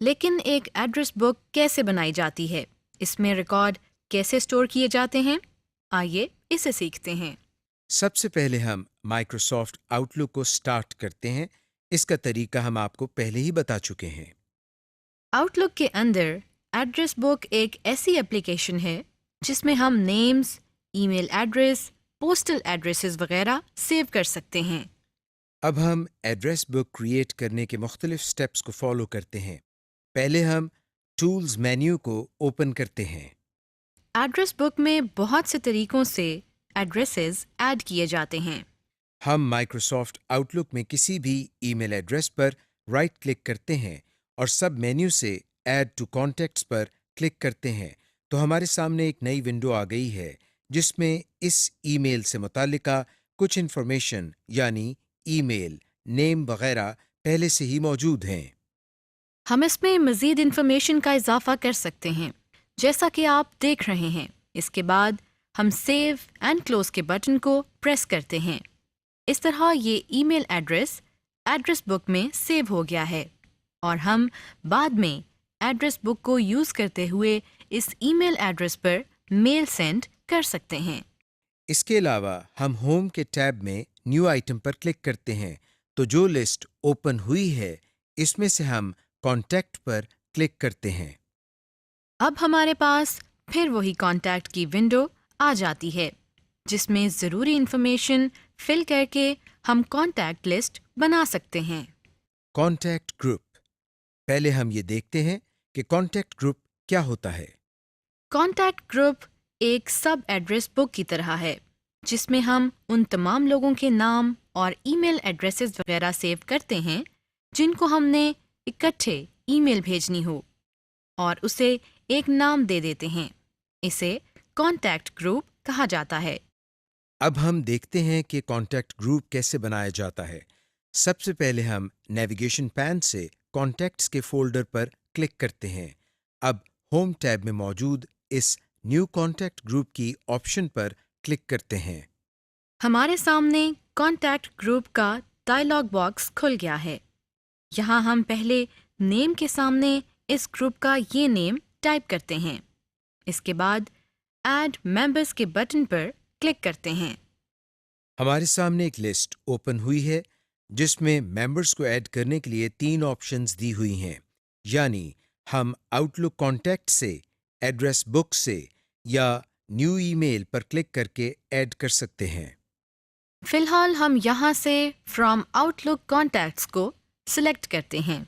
لیکن ایک address book کیسے بنائی جاتی ہے؟ اس میں ریکارڈ کیسے اسٹور کیے جاتے ہیں؟ آئیے اسے سیکھتے ہیں۔ سب سے پہلے ہم مائکروسافٹ آؤٹ لک کو سٹارٹ کرتے ہیں۔ اس کا طریقہ ہم آپ کو پہلے ہی بتا چکے ہیں۔ آؤٹ لک کے اندر ایڈریس بک ایک ایسی اپلیکیشن ہے جس میں ہم نیمز، ای میل ایڈریس، پوسٹل ایڈریسز وغیرہ سیو کر سکتے ہیں۔ اب ہم ایڈریس بک کریٹ کرنے کے مختلف سٹیپس کو فالو کرتے ہیں۔ پہلے ہم ٹولز مینیو کو اوپن کرتے ہیں۔ ایڈریس بک میں بہت سے طریقوں سے ایڈریسز ایڈ کیے جاتے ہیں۔ ہم مائکروسافٹ آؤٹ لک میں کسی بھی ای میل ایڈریس پر رائٹ کلک کرتے ہیں اور سب مینیو سے ایڈ ٹو کانٹیکٹس پر کلک کرتے ہیں تو ہمارے سامنے ایک نئی ونڈو آ گئی ہے جس میں اس ای میل سے متعلقہ کچھ انفارمیشن یعنی ای میل، نیم وغیرہ پہلے سے ہی موجود ہیں۔ ہم اس میں مزید انفارمیشن کا اضافہ کر سکتے ہیں جیسا کہ آپ دیکھ رہے ہیں۔ اس کے بعد ہم سیو اینڈ کلوز کے بٹن کو پریس کرتے ہیں۔ اس طرح یہ ای میل ایڈریس بک میں سیو ہو گیا ہے اور ہم بعد میں ایڈریس بک کو یوز کرتے ہوئے اس ای میل ایڈریس پر میل سینڈ کر سکتے ہیں۔ اس کے علاوہ ہم ہوم کے ٹیب میں نیو آئٹم پر کلک کرتے ہیں تو جو لسٹ اوپن ہوئی ہے اس میں سے ہم کانٹیکٹ پر کلک کرتے ہیں۔ اب ہمارے پاس پھر وہی کانٹیکٹ کی ونڈو آ جاتی ہے جس میں ضروری انفارمیشن فل کر کے ہم کانٹیکٹ لسٹ بنا سکتے ہیں۔ Contact group. پہلے ہم یہ دیکھتے ہیں کہ کانٹیکٹ گروپ کیا ہوتا ہے۔ کانٹیکٹ گروپ ایک سب ایڈریس بک کی طرح ہے جس میں ہم ان تمام لوگوں کے نام اور ای میل ایڈریسز وغیرہ سیو کرتے ہیں جن کو ہم نے اکٹھے ای میل بھیجنی ہو اور اسے ایک نام دے دیتے ہیں۔ اسے کانٹیکٹ گروپ کہا جاتا ہے۔ اب ہم دیکھتے ہیں کہ کانٹیکٹ گروپ کیسے بنایا جاتا ہے۔ سب سے پہلے ہم نیویگیشن پین سے کانٹیکٹس کے فولڈر پر کلک کرتے ہیں۔ اب ہوم ٹیب میں موجود اس نیو کانٹیکٹ گروپ کی آپشن پر کلک کرتے ہیں۔ ہمارے سامنے کانٹیکٹ گروپ کا ڈائلاگ باکس کھل گیا ہے۔ یہاں ہم پہلے نیم کے سامنے اس گروپ کا یہ نیم ٹائپ کرتے ہیں۔ اس کے بعد ایڈ ممبرز کے بٹن پر کلک کرتے ہیں۔ ہمارے سامنے ایک لسٹ اوپن ہوئی ہے جس میں ممبرز کو ایڈ کرنے کے لیے 3 آپشنز دی ہوئی ہیں، یعنی ہم آؤٹ لک کانٹیکٹ سے، ایڈریس بک سے یا نیو ای میل پر کلک کر کے ایڈ کر سکتے ہیں۔ فی الحال ہم یہاں سے فرام آؤٹ لک کانٹیکٹس کو سلیکٹ کرتے ہیں۔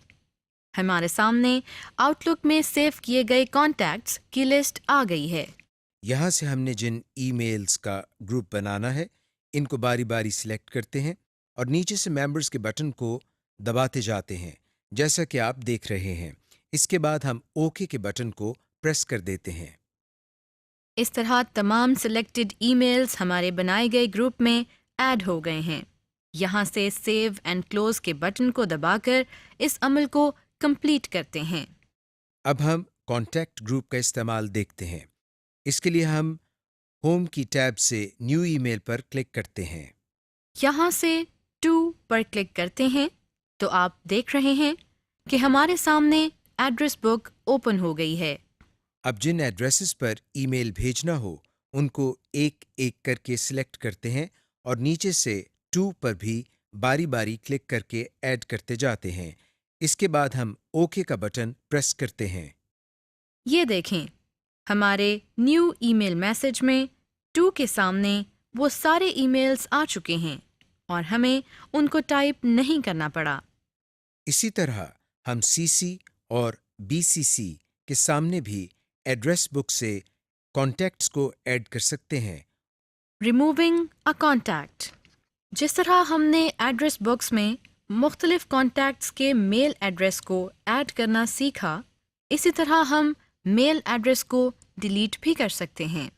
ہمارے سامنے آؤٹ لک میں سیو کیے گئے کانٹیکٹس کی لسٹ آ گئی ہے۔ یہاں سے ہم نے جن ای میلز کا گروپ بنانا ہے ان کو باری باری سلیکٹ کرتے ہیں اور نیچے سے ممبرز کے بٹن کو دباتے جاتے ہیں جیسا کہ آپ دیکھ رہے ہیں۔ اس کے بعد ہم اوکے کے بٹن کو پریس کر دیتے ہیں۔ اس طرح تمام سلیکٹڈ ای میلز ہمارے بنائے گئے گروپ میں ایڈ ہو گئے ہیں۔ یہاں سے سیو اینڈ کلوز کے بٹن کو دبا کر اس عمل کو کمپلیٹ کرتے ہیں۔ اب ہم کانٹیکٹ گروپ کا استعمال دیکھتے ہیں۔ اس کے لیے ہم ہوم کی ٹیب سے نیو ای میل پر کلک کرتے ہیں۔ یہاں سے ٹو پر کلک کرتے ہیں تو آپ دیکھ رہے ہیں کہ ہمارے سامنے ایڈریس بک اوپن ہو گئی ہے۔ اب جن ایڈریسز پر ای میل بھیجنا ہو ان کو ایک ایک کر کے سلیکٹ کرتے ہیں اور نیچے سے ٹو پر بھی باری باری کلک کر کے ایڈ کرتے جاتے ہیں۔ اس کے بعد ہم اوکے کا بٹن پریس کرتے ہیں۔ یہ دیکھیں ہمارے نیو ای میل میسج میں ٹو کے سامنے وہ سارے ای میلز آ چکے ہیں اور ہمیں ان کو ٹائپ نہیں کرنا پڑا۔ اسی طرح ہم سی سی اور بی سی سی کے سامنے بھی ایڈریس بک سے کانٹیکٹس کو ایڈ کر سکتے ہیں۔ Removing a contact. جس طرح ہم نے ایڈریس بکس میں مختلف کانٹیکٹس کے میل ایڈریس کو ایڈ کرنا سیکھا، اسی طرح ہم میل ایڈریس کو ڈیلیٹ بھی کر سکتے ہیں۔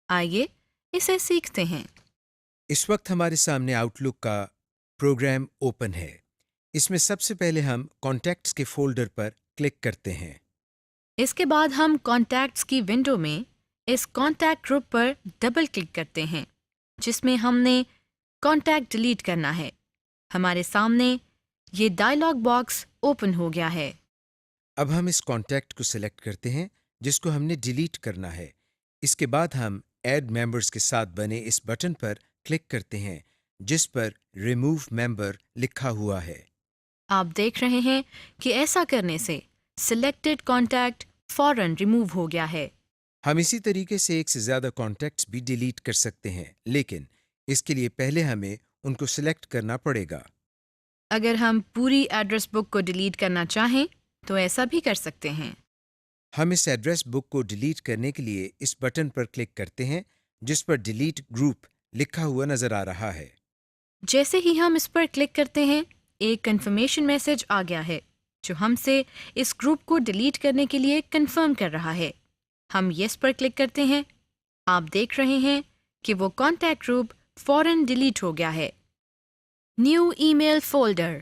آئیے اسے سیکھتے ہیں۔ اس وقت ہمارے سامنے آؤٹ لک کا پروگرام اوپن ہے۔ اس میں سب سے پہلے ہم کانٹیکٹس کے فولڈر پر کلک کرتے ہیں۔ اس کے بعد ہم کانٹیکٹس کی ونڈو میں اس کانٹیکٹ گروپ پر ڈبل کلک کرتے ہیں جس میں ہم نے کانٹیکٹ ڈیلیٹ کرنا ہے۔ ہمارے سامنے یہ ڈائلاگ باکس اوپن ہو گیا ہے۔ اب ہم اس کانٹیکٹ کو سلیکٹ کرتے ہیں جس کو ہم نے ڈیلیٹ کرنا ہے. اس کے بعد ہم ایڈ ممبرز کے ساتھ بنے اس بٹن پر کلک کرتے ہیں جس پر ریموو ممبر لکھا ہوا ہے. آپ دیکھ رہے ہیں کہ ایسا کرنے سے سلیکٹڈ کانٹیکٹ فوراً ریموو ہو گیا ہے. ہم اسی طریقے سے ایک سے زیادہ کانٹیکٹس بھی ڈیلیٹ کر سکتے ہیں، لیکن اس کے لیے پہلے ہمیں ان کو سلیکٹ کرنا پڑے گا. اگر ہم پوری ایڈریس بک کو ڈیلیٹ کرنا چاہیں تو ایسا بھی کر سکتے ہیں. ہم اس ایڈریس بک کو ڈیلیٹ کرنے کے لیے اس بٹن پر کلک کرتے ہیں جس پر ڈیلیٹ گروپ لکھا ہوا نظر آ رہا ہے. جیسے ہی ہم اس پر کلک کرتے ہیں ایک کنفرمیشن میسج آ گیا ہے جو ہم سے اس گروپ کو ڈیلیٹ کرنے کے لیے کنفرم کر رہا ہے. ہم یس پر کلک کرتے ہیں. آپ دیکھ رہے ہیں کہ وہ کانٹیکٹ گروپ فوراً ڈیلیٹ ہو گیا ہے. نیو ای میل فولڈر.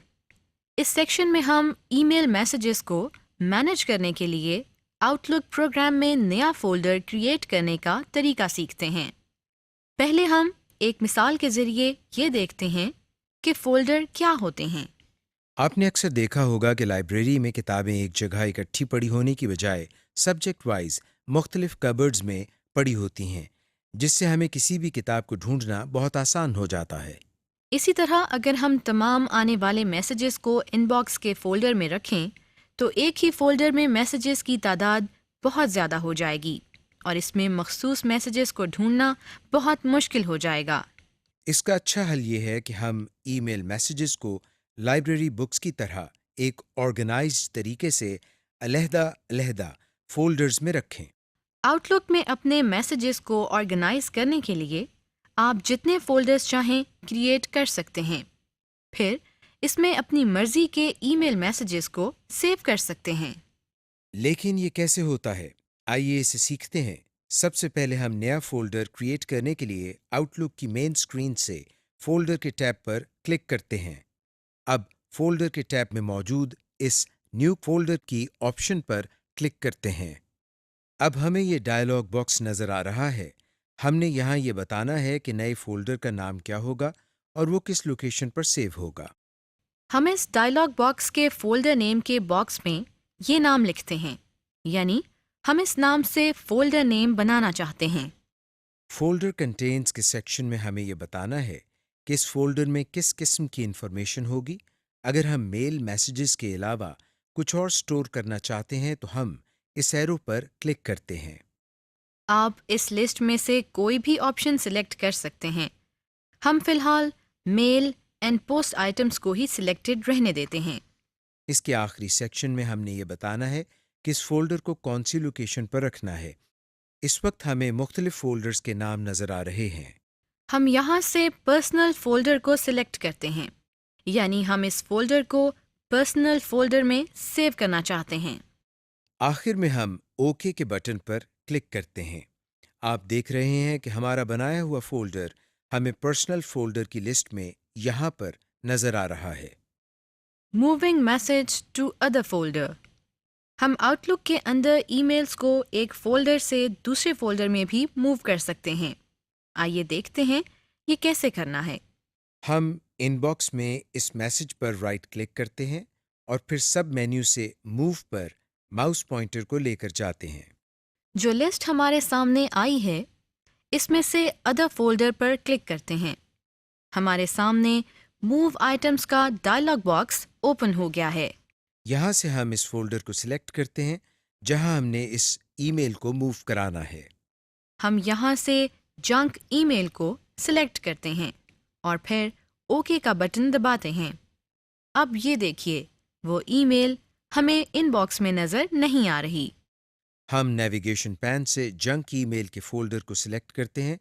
اس سیکشن میں ہم ای میل میسیجز کو مینیج کرنے کے لیے آؤٹ لک پروگرام میں نیا فولڈر کریٹ کرنے کا طریقہ سیکھتے ہیں. پہلے ہم ایک مثال کے ذریعے یہ دیکھتے ہیں کہ فولڈر کیا ہوتے ہیں. آپ نے اکثر دیکھا ہوگا کہ لائبریری میں کتابیں ایک جگہ اکٹھی پڑی ہونے کی بجائے سبجیکٹ وائز مختلف کبرڈز میں پڑی ہوتی ہیں، جس سے ہمیں کسی بھی کتاب کو ڈھونڈنا بہت آسان ہو جاتا ہے. اسی طرح اگر ہم تمام آنے والے میسیجز کو ان باکس کے فولڈر میں رکھیں تو ایک ہی فولڈر میں میسیجز کی تعداد بہت زیادہ ہو جائے گی اور اس میں مخصوص میسیجز کو ڈھونڈنا بہت مشکل ہو جائے گا. اس کا اچھا حل یہ ہے کہ ہم ای میل میسیجز کو لائبریری بکس کی طرح ایک آرگنائزڈ طریقے سے علیحدہ علیحدہ فولڈرز میں رکھیں. آؤٹ لک میں اپنے میسیجز کو آرگنائز کرنے کے لیے آپ جتنے فولڈرز چاہیں کریٹ کر سکتے ہیں. پھر اس میں اپنی مرضی کے ای میل میسیجز کو سیو کر سکتے ہیں. لیکن یہ کیسے ہوتا ہے؟ آئیے اسے سیکھتے ہیں. سب سے پہلے ہم نیا فولڈر کریٹ کرنے کے لیے آؤٹ لک کی مین اسکرین سے فولڈر کے ٹیب پر کلک کرتے ہیں. اب فولڈر کے ٹیب میں موجود اس نیو فولڈر کی آپشن پر کلک کرتے ہیں. اب ہمیں یہ ڈائلاگ باکس نظر آ رہا ہے. ہم نے یہاں یہ بتانا ہے کہ نئے فولڈر کا نام کیا ہوگا اور وہ کس لوکیشن پر سیو ہوگا. ہم اس ڈائلاگ باکس کے فولڈر نیم کے باکس میں یہ نام لکھتے ہیں، یعنی ہم اس نام سے فولڈر نیم بنانا چاہتے ہیں. فولڈر کنٹینز کے سیکشن میں ہمیں یہ بتانا ہے کہ اس فولڈر میں کس قسم کی انفارمیشن ہوگی. اگر ہم میل میسیجز کے علاوہ کچھ اور سٹور کرنا چاہتے ہیں تو ہم اس ایرو پر کلک کرتے ہیں. آپ اس لسٹ میں سے کوئی بھی آپشن سلیکٹ کر سکتے ہیں. ہم فی الحال میل اینڈ پوسٹ آئٹمس کو ہی سلیکٹڈ رہنے دیتے ہیں. اس کے آخری سیکشن میں ہم نے یہ بتانا ہے کہ اس فولڈر کو کون سی لوکیشن پر رکھنا ہے. اس وقت ہمیں مختلف فولڈرز کے نام نظر آ رہے ہیں. ہم یہاں سے پرسنل فولڈر کو سلیکٹ کرتے ہیں، یعنی ہم اس فولڈر کو پرسنل فولڈر میں سیو کرنا چاہتے ہیں. آخر میں ہم اوکے کے بٹن پر کلک کرتے ہیں. آپ دیکھ رہے ہیں کہ ہمارا بنایا ہوا فولڈر ہمیں پرسنل فولڈر کی لسٹ میں یہاں پر نظر آ رہا ہے. Moving message to other folder. ہم آؤٹ لک کے اندر ای میلز کو ایک فولڈر سے دوسرے فولڈر میں بھی موو کر سکتے ہیں. آئیے دیکھتے ہیں یہ کیسے کرنا ہے. ہم ان باکس میں اس میسج پر رائٹ کلک کرتے ہیں اور پھر سب مینیو سے موو پر ماؤس پوائنٹر کو لے کر جاتے ہیں. جو لسٹ ہمارے سامنے آئی ہے اس میں سے ادر فولڈر پر کلک کرتے ہیں. ہمارے سامنے موو آئٹمس کا ڈائلاگ باکس اوپن ہو گیا ہے. یہاں سے ہم اس فولڈر کو سلیکٹ کرتے ہیں جہاں ہم نے اس ای میل کو موو کرانا ہے. ہم یہاں سے جنک ای میل کو سلیکٹ کرتے ہیں اور پھر اوکے کا بٹن دباتے ہیں. اب یہ دیکھیے وہ ای میل ہمیں ان باکس میں نظر نہیں آ رہی. ہم نیویگیشن پین سے جنک ای میل کے فولڈر کو سلیکٹ کرتے ہیں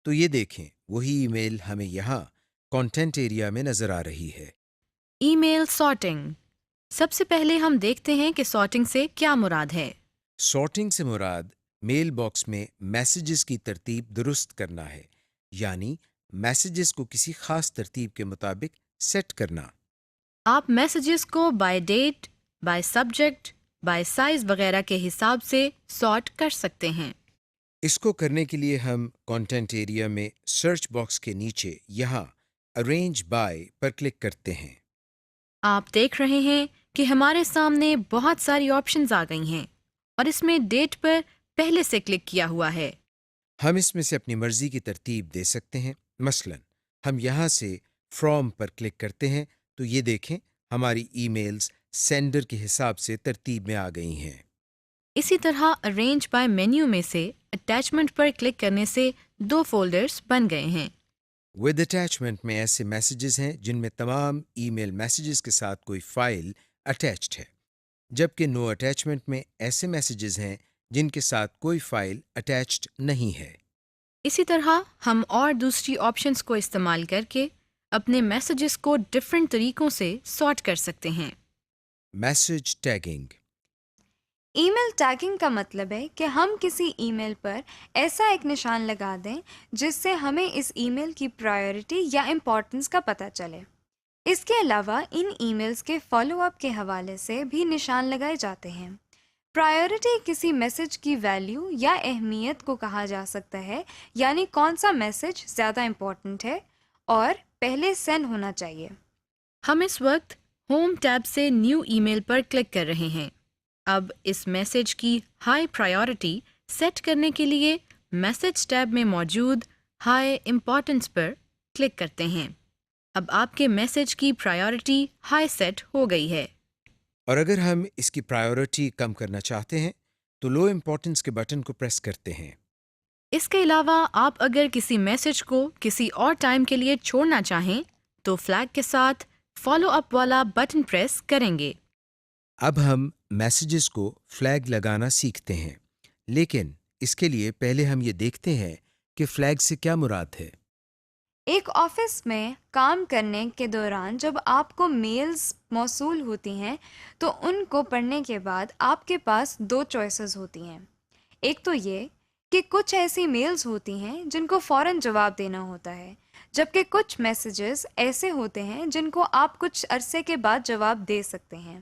تو یہ دیکھیں وہی ای میل ہمیں یہاں کانٹینٹ ایریا میں نظر آ رہی ہے. ای میل سارٹنگ. سب سے پہلے ہم دیکھتے ہیں کہ سارٹنگ سے کیا مراد ہے. سارٹنگ سے مراد میل باکس میں میسیجز کی ترتیب درست کرنا ہے، یعنی میسیجز کو کسی خاص ترتیب کے مطابق سیٹ کرنا. آپ میسیجز کو by date, by subject, by size وغیرہ کے حساب سے سارٹ کر سکتے ہیں. اس کو کرنے کے لیے ہم کانٹینٹ ایریا میں سرچ باکس کے نیچے یہاں ارینج بائی پر کلک کرتے ہیں. آپ دیکھ رہے ہیں کہ ہمارے سامنے بہت ساری آپشنز آ گئی ہیں اور اس میں ڈیٹ پر پہلے سے کلک کیا ہوا ہے۔ ہم اس میں سے اپنی مرضی کی ترتیب دے سکتے ہیں۔ مثلا ہم یہاں سے فرام پر کلک کرتے ہیں تو یہ دیکھیں ہماری ای میلز سینڈر کے حساب سے ترتیب میں آ گئی ہیں۔ اسی طرح ارینج بائی مینیو میں سے اٹیچمنٹ پر کلک کرنے سے 2 فولڈرز بن گئے ہیں۔ ود اٹیچمنٹ میں ایسے میسیجز ہیں جن میں تمام ای میل میسیجز کے ساتھ کوئی فائل اٹیچڈ ہے، جبکہ نو اٹیچمنٹ میں ایسے میسیجز ہیں جن کے ساتھ کوئی فائل اٹیچڈ نہیں ہے۔ اسی طرح ہم اور دوسری آپشنز کو استعمال کر کے اپنے میسیجز کو ڈفرینٹ طریقوں سے سارٹ کر سکتے ہیں۔ Message tagging. Email tagging کا مطلب ہے کہ ہم کسی ای میل پر ایسا ایک نشان لگا دیں جس سے ہمیں اس ای میل کی پرائیورٹی یا امپورٹنس کا پتہ چلے۔ اس کے علاوہ ان ای میلز کے فالو اپ کے حوالے سے بھی نشان لگائے جاتے ہیں۔ پرائیورٹی کسی میسج کی ویلیو یا اہمیت کو کہا جا سکتا ہے، یعنی کون سا میسج زیادہ امپورٹنٹ ہے اور پہلے سینڈ ہونا چاہیے۔ ہم اس وقت ہوم ٹیب سے نیو ای میل پر کلک کر رہے ہیں۔ اب اس میسج کی ہائی پرائیورٹی سیٹ کرنے کے لیے میسج ٹیب میں موجود ہائی امپورٹنس پر کلک کرتے ہیں۔ اب آپ کے میسج کی پرائیورٹی ہائی سیٹ ہو گئی ہے۔ اور اگر ہم اس کی پرائیورٹی کم کرنا چاہتے ہیں تو لو امپورٹنس کے بٹن کو پریس کرتے ہیں۔ اس کے علاوہ آپ اگر کسی میسج کو کسی اور ٹائم کے لیے چھوڑنا چاہیں تو فلیگ کے ساتھ فالو اپ والا بٹن پریس کریں گے۔ اب ہم میسیجز کو فلیگ لگانا سیکھتے ہیں، لیکن اس کے لیے پہلے ہم یہ دیکھتے ہیں کہ فلیگ سے کیا مراد ہے۔ ایک آفس میں کام کرنے کے دوران جب آپ کو میلز موصول ہوتی ہیں تو ان کو پڑھنے کے بعد آپ کے پاس 2 چوائسز ہوتی ہیں۔ ایک تو یہ کہ کچھ ایسی میلز ہوتی ہیں جن کو فوراً جواب دینا ہوتا ہے، جبکہ کچھ میسیجز ایسے ہوتے ہیں جن کو آپ کچھ عرصے کے بعد جواب دے سکتے ہیں۔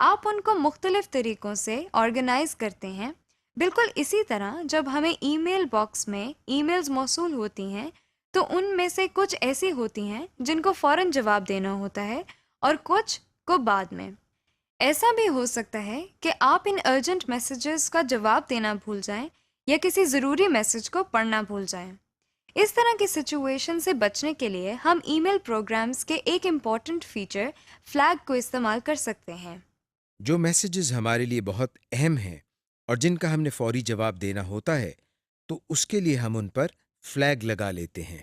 آپ ان کو مختلف طریقوں سے آرگنائز کرتے ہیں۔ بالکل اسی طرح جب ہمیں ای میل باکس میں ای میلز موصول ہوتی ہیں تو ان میں سے کچھ ایسی ہوتی ہیں جن کو فوراً جواب دینا ہوتا ہے اور کچھ کو بعد میں۔ ایسا بھی ہو سکتا ہے کہ آپ ان ارجنٹ میسیجز کا جواب دینا بھول جائیں یا کسی ضروری میسیج کو پڑھنا بھول جائیں۔ اس طرح کی سچویشن سے بچنے کے لیے ہم ای میل پروگرامز کے ایک امپورٹنٹ فیچر فلیگ کو استعمال کر سکتے ہیں۔ جو میسیجز ہمارے لیے بہت اہم ہیں اور جن کا ہم نے فوری جواب دینا ہوتا ہے تو اس کے لیے ہم ان پر فلیگ لگا لیتے ہیں۔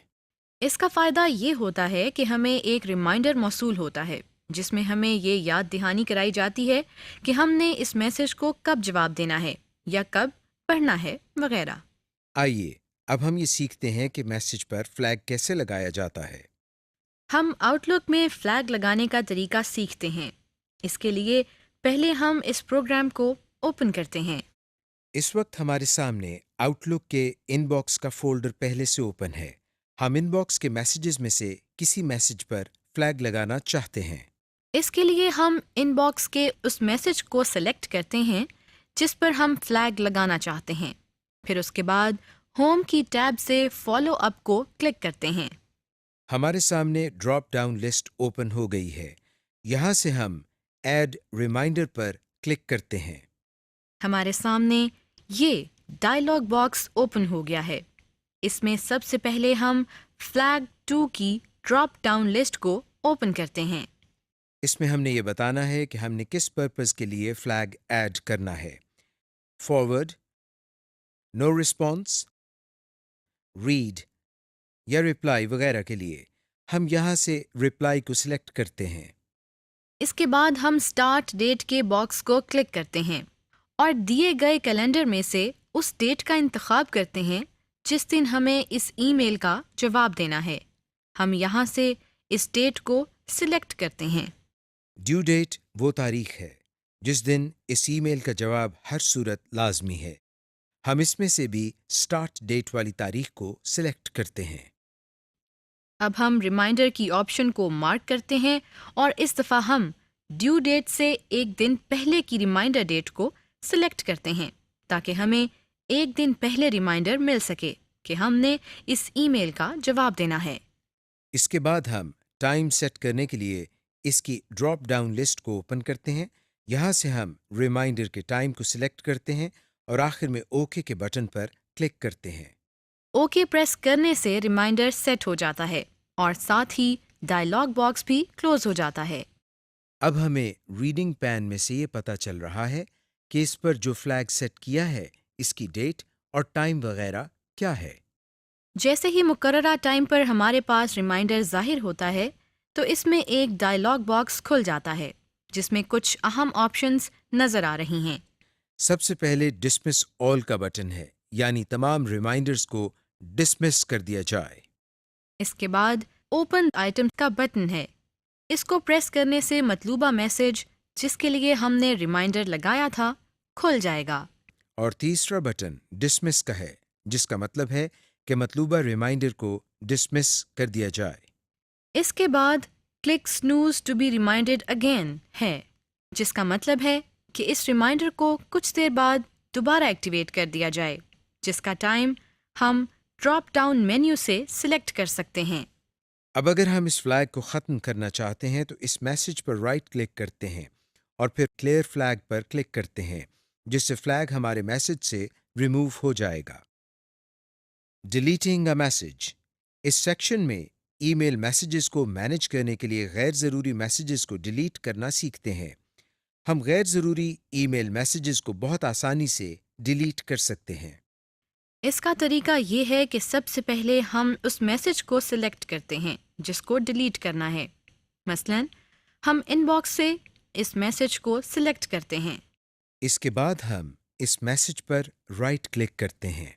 اس کا فائدہ یہ ہوتا ہے کہ ہمیں ایک ریمائنڈر موصول ہوتا ہے جس میں ہمیں یہ یاد دہانی کرائی جاتی ہے کہ ہم نے اس میسج کو کب جواب دینا ہے یا کب پڑھنا ہے وغیرہ۔ آئیے اب ہم یہ سیکھتے ہیں کہ میسیج پر فلیگ کیسے لگایا جاتا ہے۔ ہم آؤٹ لک میں فلیگ لگانے کا طریقہ سیکھتے ہیں۔ اس کے لیے پہلے ہم اس پروگرام کو اوپن کرتے ہیں۔ اس وقت ہمارے سامنے آؤٹ لک کے ان باکس کا فولڈر پہلے سے اوپن ہے۔ ہم ان باکس کے میسیجز میں سے کسی میسیج پر فلیگ لگانا چاہتے ہیں۔ اس کے لیے ہم ان باکس کے اس میسج کو سلیکٹ کرتے ہیں جس پر ہم فلیگ لگانا چاہتے ہیں، پھر اس کے بعد ہوم کی ٹیب سے فالو اپ کو کلک کرتے ہیں۔ ہمارے سامنے ڈراپ ڈاؤن لسٹ اوپن ہو گئی ہے۔ یہاں سے ہم ایڈ ریمائنڈر پر کلک کرتے ہیں۔ ہمارے سامنے یہ ڈائلاگ باکس اوپن ہو گیا ہے۔ اس میں سب سے پہلے ہم فلیگ 2 کی ڈراپ ڈاؤن لسٹ کو اوپن کرتے ہیں۔ اس میں ہم نے یہ بتانا ہے کہ ہم نے کس پرپز کے لیے فلیگ ایڈ کرنا ہے۔ فارورڈ، نو رسپانس، ریڈ یا رپلائی وغیرہ کے لیے ہم یہاں سے رپلائی کو سلیکٹ کرتے ہیں۔ اس کے بعد ہم سٹارٹ ڈیٹ کے باکس کو کلک کرتے ہیں اور دیے گئے کیلنڈر میں سے اس ڈیٹ کا انتخاب کرتے ہیں جس دن ہمیں اس ای میل کا جواب دینا ہے۔ ہم یہاں سے اس ڈیٹ کو سلیکٹ کرتے ہیں۔ ڈیو ڈیٹ وہ تاریخ ہے جس دن اس ای میل کا جواب ہر صورت لازمی ہے۔ ہم اس میں سے بھی سٹارٹ ڈیٹ والی تاریخ کو سلیکٹ کرتے ہیں۔ اب ہم ریمائنڈر کی آپشن کو مارک کرتے ہیں اور اس دفعہ ہم ڈیو ڈیٹ سے ایک دن پہلے کی ریمائنڈر ڈیٹ کو سلیکٹ کرتے ہیں تاکہ ہمیں ایک دن پہلے ریمائنڈر مل سکے کہ ہم نے اس ای میل کا جواب دینا ہے۔ اس کے بعد ہم ٹائم سیٹ کرنے کے لیے اس کی ڈراپ ڈاؤن لسٹ کو اوپن کرتے ہیں. یہاں سے ہم ریمائنڈر کے ٹائم کو سلیکٹ کرتے ہیں اور آخر میں اوکے کے بٹن پر کلک کرتے ہیں. اوکے پریس کرنے سے ریمائنڈر سیٹ ہو جاتا ہے اور ساتھ ہی ڈائلاگ باکس بھی کلوز ہو جاتا ہے. اب ہمیں ریڈنگ پین میں سے یہ پتہ چل رہا ہے کہ اس پر جو فلیگ سیٹ کیا ہے اس کی ڈیٹ اور ٹائم وغیرہ کیا ہے. جیسے ہی مقررہ ٹائم پر ہمارے پاس ریمائنڈر ظاہر ہوتا ہے تو اس میں ایک ڈائلاگ باکس کھل جاتا ہے جس میں کچھ اہم آپشنز نظر آ رہی ہیں. سب سے پہلے ڈسمس آل کا بٹن ہے، یعنی تمام ریمائنڈرز کو ڈسمس کر دیا جائے. اس کے بعد اوپن آئٹم کا بٹن ہے. اس کو پریس کرنے سے مطلوبہ میسج جس کے لیے ہم نے ریمائنڈر لگایا تھا کھل جائے گا. اور تیسرا بٹن ڈسمس کا ہے، جس کا مطلب ہے کہ مطلوبہ ریمائنڈر کو ڈسمس کر دیا جائے. اس کے بعد click snooze to be reminded again ہے، جس کا مطلب ہے کہ اس ریمائنڈر کو کچھ دیر بعد دوبارہ ایکٹیویٹ کر دیا جائے، جس کا ٹائم ہم ڈراپ ڈاؤن مینیو سے سلیکٹ کر سکتے ہیں. اب اگر ہم اس فلیگ کو ختم کرنا چاہتے ہیں تو اس میسج پر رائٹ کلک کرتے ہیں اور پھر کلیئر فلیگ پر کلک کرتے ہیں، جس سے فلیگ ہمارے میسج سے ریموو ہو جائے گا. Deleting a message. اس سیکشن میں ای میل میسیجز کو مینیج کرنے کے لیے غیر ضروری میسیجز کو ڈیلیٹ کرنا سیکھتے ہیں. ہم غیر ضروری ای میل میسیجز کو بہت آسانی سے ڈیلیٹ کر سکتے ہیں. اس کا طریقہ یہ ہے کہ سب سے پہلے ہم اس میسج کو سلیکٹ کرتے ہیں جس کو ڈیلیٹ کرنا ہے. مثلاً ہم ان باکس سے اس میسج کو سلیکٹ کرتے ہیں. اس کے بعد ہم اس میسج پر رائٹ کلک کرتے ہیں.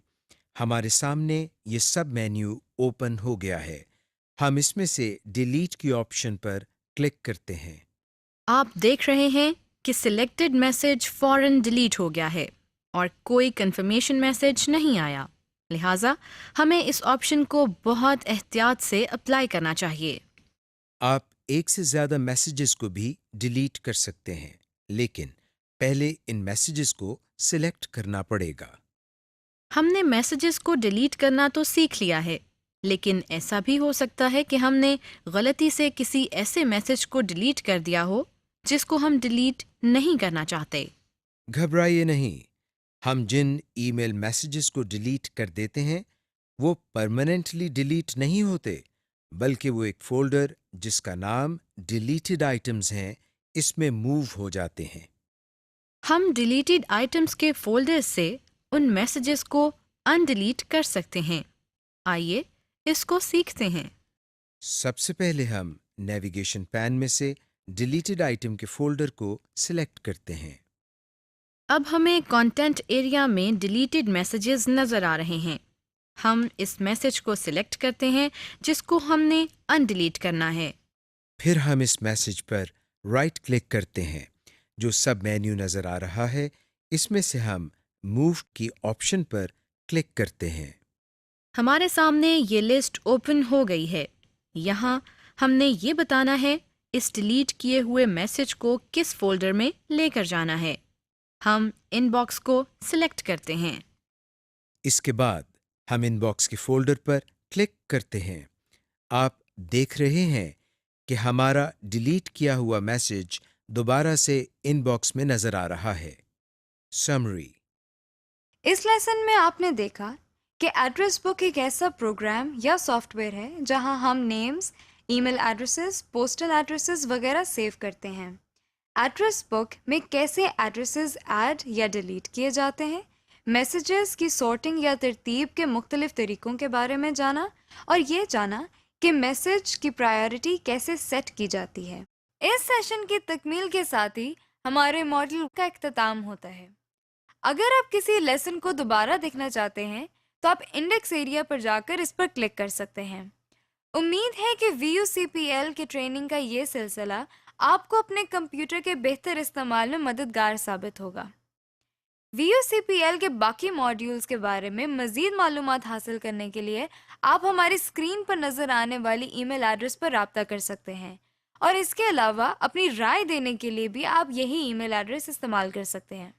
ہمارے سامنے یہ سب مینیو اوپن ہو گیا ہے. ہم اس میں سے ڈیلیٹ کی آپشن پر کلک کرتے ہیں. آپ دیکھ رہے ہیں کہ سلیکٹڈ میسج فوراً ڈیلیٹ ہو گیا ہے اور کوئی کنفرمیشن میسج نہیں آیا. لہٰذا ہمیں اس آپشن کو بہت احتیاط سے اپلائی کرنا چاہیے. آپ ایک سے زیادہ میسیجز کو بھی ڈیلیٹ کر سکتے ہیں، لیکن پہلے ان میسیجز کو سلیکٹ کرنا پڑے گا. ہم نے میسیجز کو ڈیلیٹ کرنا تو سیکھ لیا ہے، لیکن ایسا بھی ہو سکتا ہے کہ ہم نے غلطی سے کسی ایسے میسج کو ڈیلیٹ کر دیا ہو جس کو ہم ڈیلیٹ نہیں کرنا چاہتے. گھبرائیے نہیں. ہم جن ای میل میسیجز کو ڈیلیٹ کر دیتے ہیں وہ پرماننٹلی ڈیلیٹ نہیں ہوتے، بلکہ وہ ایک فولڈر جس کا نام ڈیلیٹڈ آئٹمز ہیں اس میں موو ہو جاتے ہیں. ہم ڈیلیٹڈ آئٹمز کے فولڈر سے ان میسیجز کو ان ڈیلیٹ کر سکتے ہیں. آئیے اس کو سیکھتے ہیں. سب سے پہلے ہم نیویگیشن پین میں سے ڈیلیٹڈ آئٹم کے فولڈر کو سلیکٹ کرتے ہیں. اب ہمیں کانٹینٹ ایریا میں ڈیلیٹڈ میسیجز نظر آ رہے ہیں. ہم اس میسج کو سلیکٹ کرتے ہیں جس کو ہم نے ان ڈیلیٹ کرنا ہے. پھر ہم اس میسج پر رائٹ کلک کرتے ہیں. جو سب مینیو نظر آ رہا ہے اس میں سے ہم موو کی آپشن پر کلک کرتے ہیں. ہمارے سامنے یہ لسٹ اوپن ہو گئی ہے. یہاں ہم نے یہ بتانا ہے اس ڈیلیٹ کیے ہوئے میسج کو کس فولڈر میں لے کر جانا ہے. ہم ان باکس کو سلیکٹ کرتے ہیں. اس کے بعد ہم ان باکس کے فولڈر پر کلک کرتے ہیں. آپ دیکھ رہے ہیں کہ ہمارا ڈیلیٹ کیا ہوا میسج دوبارہ سے ان باکس میں نظر آ رہا ہے. سمری. اس لیسن میں آپ نے دیکھا کہ ایڈریس بک ایک ایسا پروگرام یا سافٹ ویئر ہے جہاں ہم نیمز، ای میل ایڈریسز، پوسٹل ایڈریسز وغیرہ سیو کرتے ہیں. ایڈریس بک میں کیسے ایڈریسز ایڈ یا ڈیلیٹ کیے جاتے ہیں، میسیجز کی سارٹنگ یا ترتیب کے مختلف طریقوں کے بارے میں جانا، اور یہ جانا کہ میسج کی پرائیورٹی کیسے سیٹ کی جاتی ہے. اس سیشن کی تکمیل کے ساتھ ہی ہمارے ماڈیول کا اختتام ہوتا ہے. اگر آپ کسی لیسن کو دوبارہ دیکھنا چاہتے ہیں تو آپ انڈیکس ایریا پر جا کر اس پر کلک کر سکتے ہیں. امید ہے کہ VUCPL کے ٹریننگ کا یہ سلسلہ آپ کو اپنے کمپیوٹر کے بہتر استعمال میں مددگار ثابت ہوگا. VUCPL کے باقی ماڈیولز کے بارے میں مزید معلومات حاصل کرنے کے لیے آپ ہماری اسکرین پر نظر آنے والی ای میل ایڈریس پر رابطہ کر سکتے ہیں، اور اس کے علاوہ اپنی رائے دینے کے لیے بھی آپ یہی ای میل ایڈریس استعمال کر سکتے ہیں.